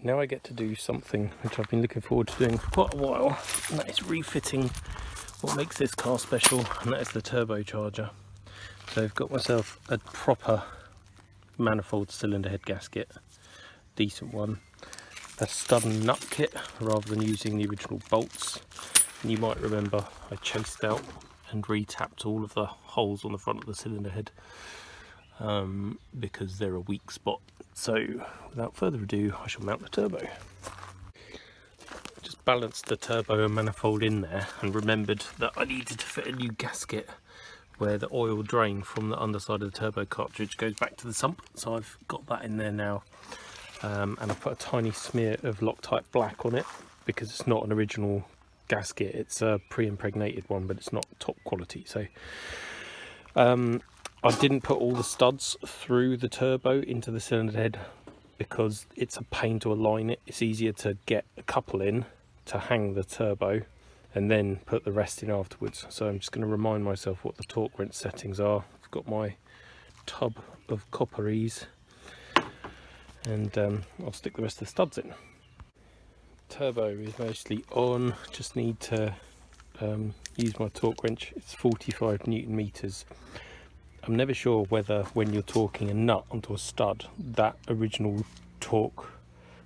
Now I get to do something which I've been looking forward to doing for quite a while, and that is refitting what makes this car special, and that is the turbocharger. So I've got myself a proper manifold cylinder head gasket, decent one, a stud and nut kit rather than using the original bolts. And you might remember I chased out and re-tapped all of the holes on the front of the cylinder head because they're a weak spot. So without further ado, I shall mount the turbo. Just balanced the turbo and manifold in there and remembered that I needed to fit a new gasket where the oil drain from the underside of the turbo cartridge goes back to the sump. So I've got that in there now, and I put a tiny smear of Loctite black on it because it's not an original gasket, it's a pre-impregnated one, but it's not top quality. So I didn't put all the studs through the turbo into the cylinder head because it's a pain to align it. It's easier to get a couple in to hang the turbo and then put the rest in afterwards. So I'm just going to remind myself what the torque wrench settings are. I've got my tub of copperies, and I'll stick the rest of the studs in. Turbo is mostly on, just need to use my torque wrench. It's 45 Newton meters. I'm never sure whether when you're torquing a nut onto a stud that original torque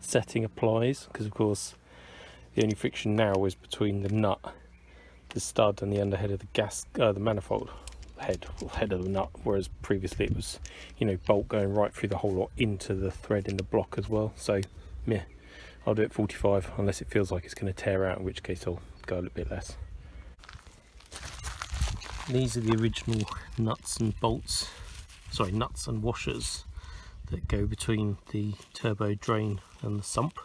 setting applies, because of course the only friction now is between the nut, the stud and the underhead of the manifold head, or head of the nut, whereas previously it was, you know, bolt going right through the whole lot into the thread in the block as well. So yeah, I'll do it 45 unless it feels like it's going to tear out, in which case I'll go a little bit less. These are the original nuts and bolts, sorry, nuts and washers that go between the turbo drain and the sump.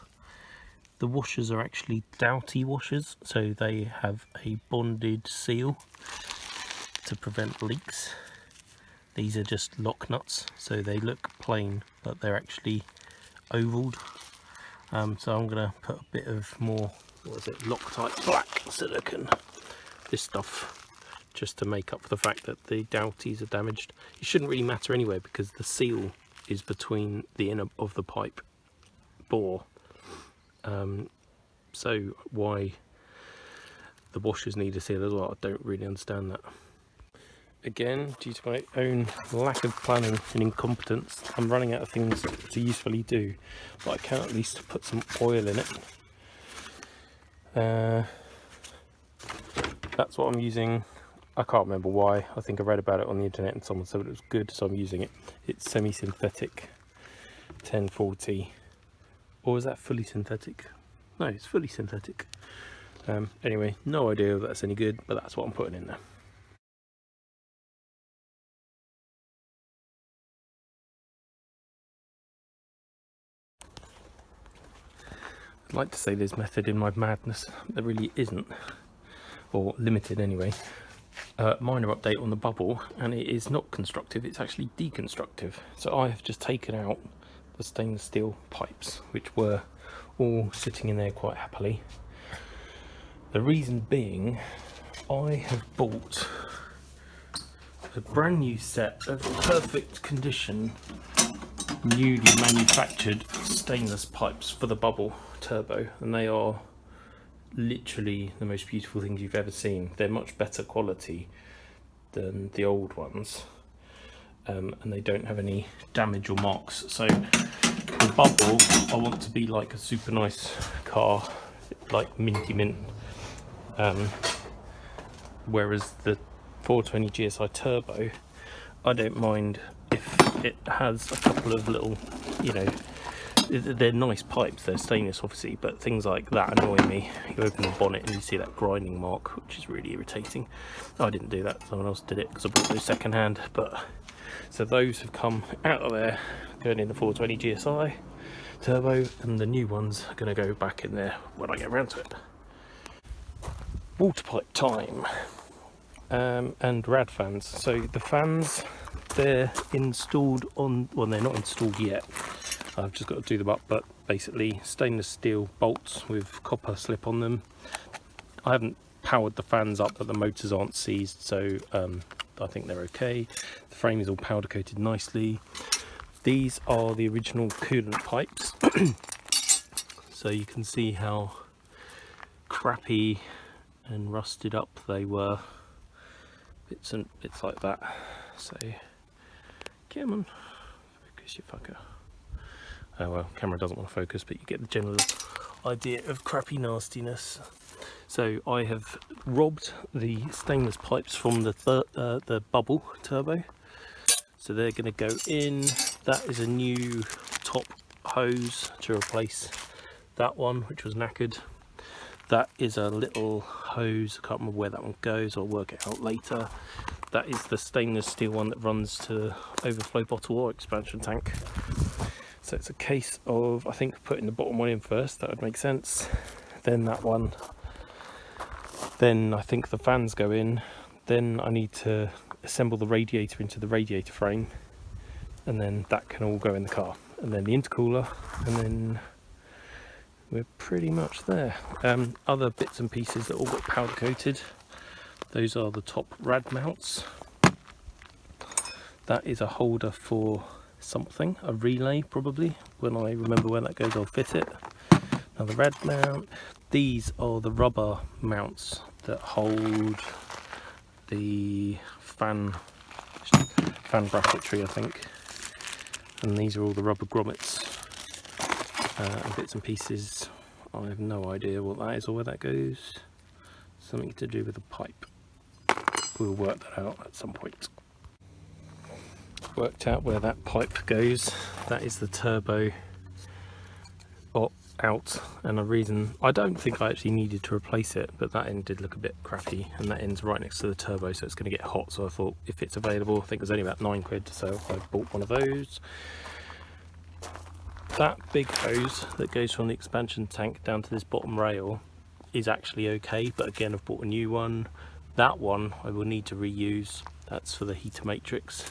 The washers are actually Doughty washers, so they have a bonded seal to prevent leaks. These are just lock nuts, so they look plain, but they're actually ovaled. So I'm going to put a bit of more, what is it, Loctite black silicone, this stuff, just to make up for the fact that the Doughties are damaged. It shouldn't really matter anyway because the seal is between the inner of the pipe bore. So why the washers need a seal as well, I don't really understand that. Again, due to my own lack of planning and incompetence, I'm running out of things to usefully do, but I can at least put some oil in it. That's what I'm using. I can't remember why. I think I read about it on the internet and someone said it was good, so I'm using it. It's semi-synthetic 1040. Or is that fully synthetic? No, it's fully synthetic. Anyway, no idea if that's any good, but that's what I'm putting in there. I'd like to say there's method in my madness. There really isn't, or limited anyway. Minor update on the bubble, and it is not constructive, it's actually deconstructive. So I have just taken out the stainless steel pipes, which were all sitting in there quite happily. The reason being, I have bought a brand new set of perfect condition, newly manufactured stainless pipes for the bubble turbo, and they are literally the most beautiful things you've ever seen. They're much better quality than the old ones, and they don't have any damage or marks. So the bubble, I want to be like a super nice car, like minty mint, whereas the 420 GSI turbo, I don't mind if it has a couple of little, you know, they're nice pipes, they're stainless obviously, but things like that annoy me. You open the bonnet and you see that grinding mark, which is really irritating. I didn't do that, someone else did it because I bought those second hand. But so those have come out of there, going in the 420 GSI turbo, and the new ones are going to go back in there when I get around to it. Water pipe time. And rad fans. So the fans, they're installed on, well, they're not installed yet, I've just got to do them up, but basically stainless steel bolts with copper slip on them. I haven't powered the fans up, but the motors aren't seized, so I think they're okay. The frame is all powder coated nicely. These are the original coolant pipes. so you can see how crappy and rusted up they were. Bits and bits like that. So come on, focus, you fucker. Oh well, camera doesn't want to focus, but you get the general idea of crappy nastiness. So I have robbed the stainless pipes from the bubble turbo. So they're going to go in. That is a new top hose to replace that one, which was knackered. That is a little hose, I can't remember where that one goes, I'll work it out later. That is the stainless steel one that runs to overflow bottle or expansion tank. So it's a case of, I think, putting the bottom one in first, that would make sense. Then that one. Then I think the fans go in. Then I need to assemble the radiator into the radiator frame. And then that can all go in the car. And then the intercooler, and then we're pretty much there. Other bits and pieces that all got powder coated. Those are the top rad mounts. That is a holder for something, a relay probably. When I remember where that goes, I'll fit it. Now the rad mount. These are the rubber mounts that hold the fan bracketry, I think. And these are all the rubber grommets and bits and pieces. I have no idea what that is or where that goes. Something to do with a pipe. We'll work that out at some point. Worked out where that pipe goes. That is the turbo out, and a reason I don't think I actually needed to replace it, but that end did look a bit crappy, and that end's right next to the turbo, so it's going to get hot. So I thought if it's available, I think it was only about £9, so I bought one of those. That big hose that goes from the expansion tank down to this bottom rail is actually okay, but again I've bought a new one. That one I will need to reuse. That's for the heater matrix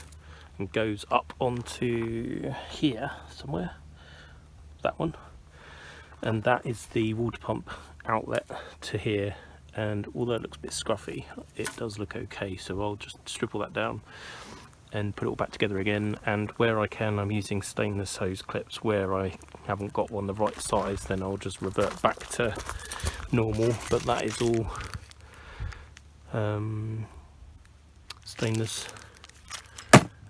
and goes up onto here somewhere, that one. And that is the water pump outlet to here, and although it looks a bit scruffy, it does look okay, so I'll just strip all that down and put it all back together again. And where I can, I'm using stainless hose clips. Where I haven't got one the right size, then I'll just revert back to normal, but that is all stainless.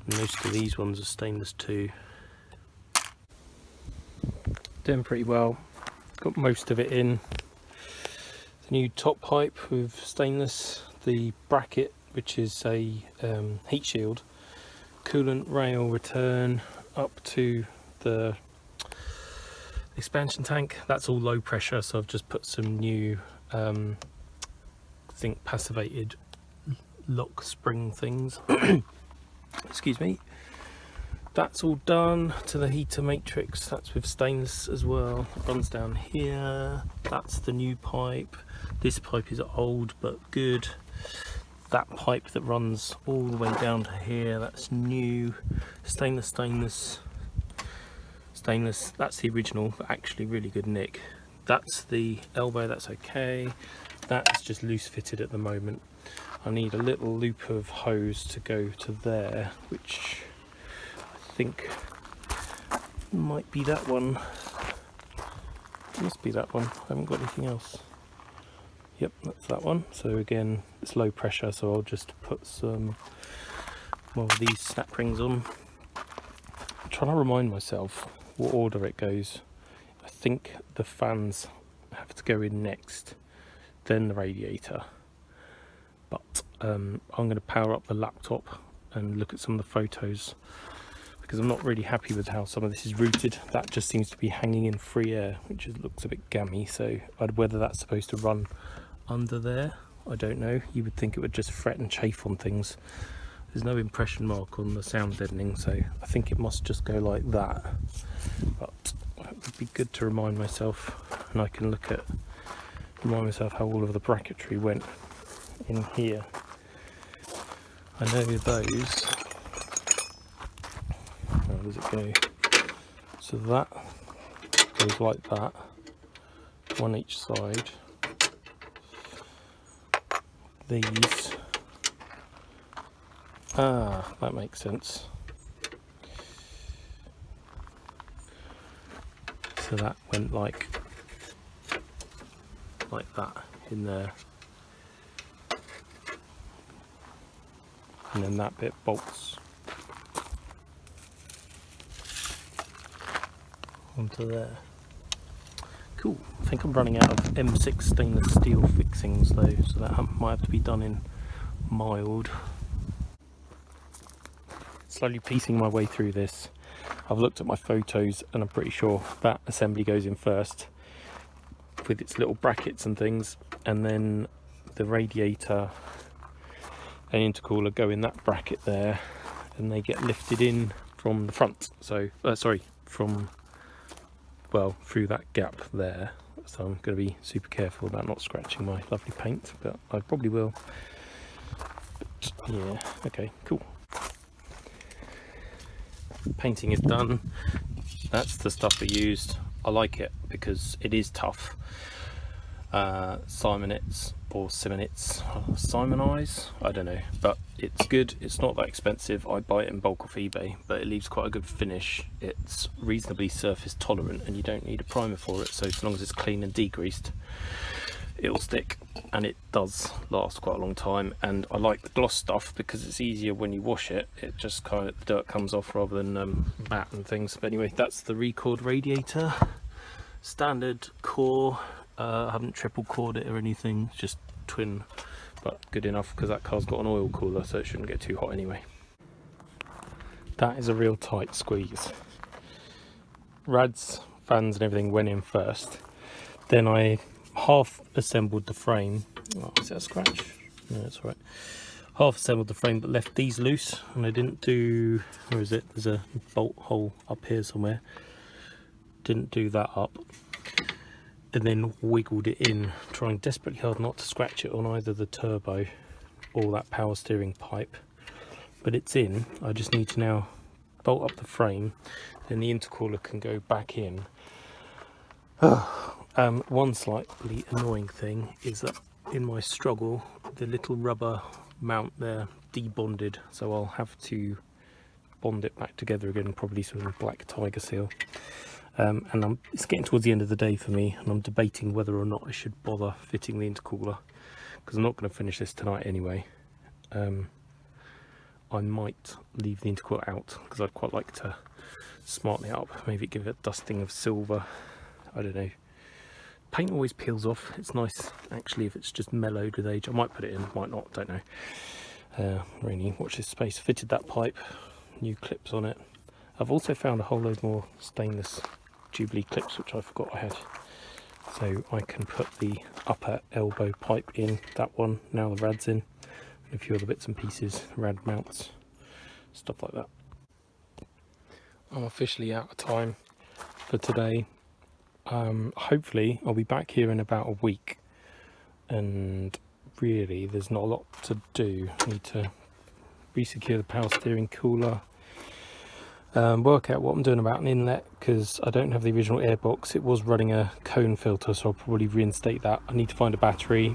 Most of these ones are stainless too. Doing pretty well. Got most of it in. The new top pipe with stainless, the bracket which is a heat shield, coolant rail return up to the expansion tank. That's all low pressure, so I've just put some new zinc passivated lock spring things. Excuse me. That's all done to the heater matrix. That's with stainless as well. It runs down here. That's the new pipe. This pipe is old but good. That pipe that runs all the way down to here, that's new. Stainless. That's the original, but actually really good nick. That's the elbow, that's okay. That's just loose fitted at the moment. I need a little loop of hose to go to there, which I think might be that one. Must be that one. I haven't got anything else. Yep, that's that one. So again, it's low pressure, so I'll just put some more of these snap rings on. I'm trying to remind myself what order it goes. I think the fans have to go in next, then the radiator. But I'm going to power up the laptop and look at some of the photos, because I'm not really happy with how some of this is routed. That just seems to be hanging in free air, which looks a bit gammy. So whether that's supposed to run under there, I don't know. You would think it would just fret and chafe on things. There's no impression mark on the sound deadening, so I think it must just go like that. But it would be good to remind myself, and I can remind myself how all of the bracketry went in here. I know those. Where does it go? So that goes like that, one each side. These, that makes sense. So that went like like that in there, and then that bit bolts onto there. Cool. I think I'm running out of M6 stainless steel fixings though, so that might have to be done in mild. Slowly piecing my way through this. I've looked at my photos and I'm pretty sure that assembly goes in first with its little brackets and things, and then the radiator and intercooler go in that bracket there, and they get lifted in from the front, so from, well, through that gap there. So I'm going to be super careful about not scratching my lovely paint, but I probably will. But yeah, okay, cool. Painting is done. That's the stuff I used. I like it because it is tough. Simonites or Simonize, I don't know, but it's good. It's not that expensive. I buy it in bulk off eBay, but it leaves quite a good finish. It's reasonably surface tolerant and you don't need a primer for it, so as long as it's clean and degreased, it'll stick, and it does last quite a long time. And I like the gloss stuff because it's easier when you wash it. It just kind of, the dirt comes off rather than matte and things. But anyway, that's the record radiator, standard core. I haven't triple cored it or anything, just twin, but good enough because that car's got an oil cooler, so it shouldn't get too hot anyway. That is a real tight squeeze. Rads, fans and everything went in first. Then I half assembled the frame. Oh, is that a scratch? No, that's all right. Half assembled the frame but left these loose, and I didn't do, where is it? There's a bolt hole up here somewhere. Didn't do that up. And then wiggled it in, trying desperately hard not to scratch it on either the turbo or that power steering pipe. But it's in. I just need to now bolt up the frame, then the intercooler can go back in. One slightly annoying thing is that in my struggle, the little rubber mount there debonded, so I'll have to bond it back together again, probably some black tiger seal. And it's getting towards the end of the day for me, and I'm debating whether or not I should bother fitting the intercooler, because I'm not going to finish this tonight anyway. I might leave the intercooler out because I'd quite like to smarten it up, maybe give it a dusting of silver. I don't know. Paint always peels off. It's nice actually if it's just mellowed with age. I might put it in, might not, don't know. Really, watch this space. Fitted that pipe, new clips on it. I've also found a whole load more stainless Jubilee clips, which I forgot I had. So I can put the upper elbow pipe in, that one, now the rad's in, and a few other bits and pieces, rad mounts, stuff like that. I'm officially out of time for today. Hopefully I'll be back here in about a week, and really there's not a lot to do. I need to resecure the power steering cooler, work out what I'm doing about an inlet, because I don't have the original air box. It was running a cone filter, so I'll probably reinstate that. I need to find a battery.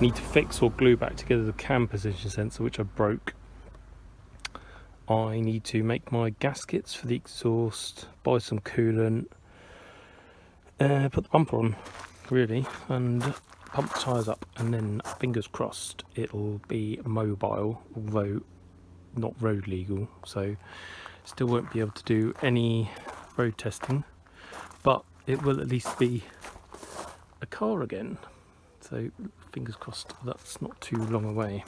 Need to fix or glue back together the cam position sensor, which I broke. I need to make my gaskets for the exhaust, buy some coolant, put the bumper on really, and pump the tyres up, and then fingers crossed it'll be mobile, although not road legal, so still won't be able to do any road testing, but it will at least be a car again, so fingers crossed that's not too long away.